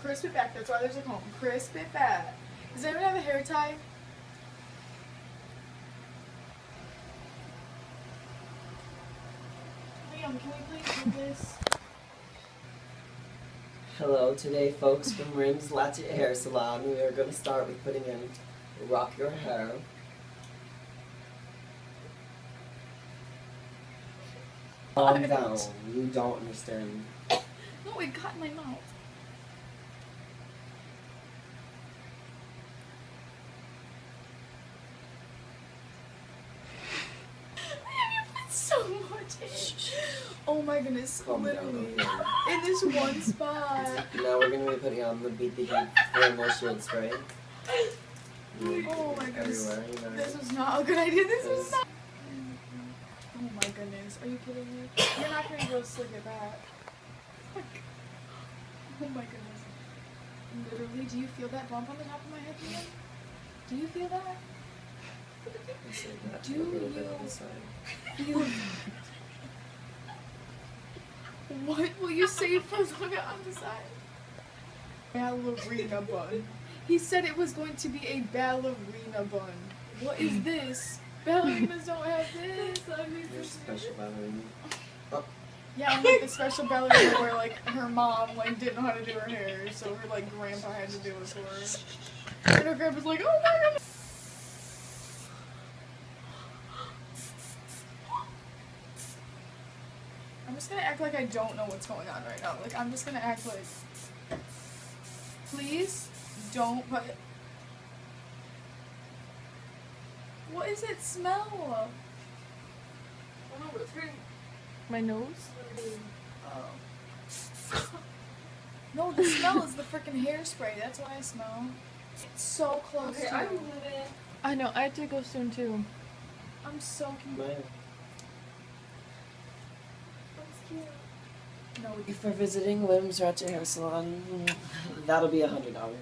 Crisp it back. That's why there's a comb. Crisp it back. Does anyone have a hair tie? Liam, can we please do this? Hello, today folks from Rim's Ratchet Hair Salon. We are going to start with putting in Rock Your Hair. Calm down, you don't understand. No, it got in my mouth. You put so much in. Oh my goodness, Calm down, literally. okay. In this one spot. Now we're going to be putting on the BB Thermal Shield Spray. Oh my goodness. Everywhere, you know. This was not a good idea. This was not. Oh my goodness. Are you kidding me? You're not going to be able to slick it back. Oh my goodness. Literally, do you feel that bump on the top of my head, Liam? Do you feel that? I say that Do a little bit you on the side. feel What will you say for long on the side? Ballerina bun. He said it was going to be a ballerina bun. What is this? Ballerinas don't have this. Your special ballerina. Oh. Yeah, I'm like the special ballerina where like her mom like didn't know how to do her hair, so her like grandpa had to do it for her. And her grandpa's like, oh my god. I'm just gonna act like I don't know what's going on right now. Like I'm just gonna act like, please don't put. What is it smell? My nose? Oh. No, the smell is the freaking hairspray. That's why I smell. It's so close to. I know, I have to go soon too. I'm so confused. Man. No, Thank you for visiting Lim's Ratchet Hair Salon. That'll be $100.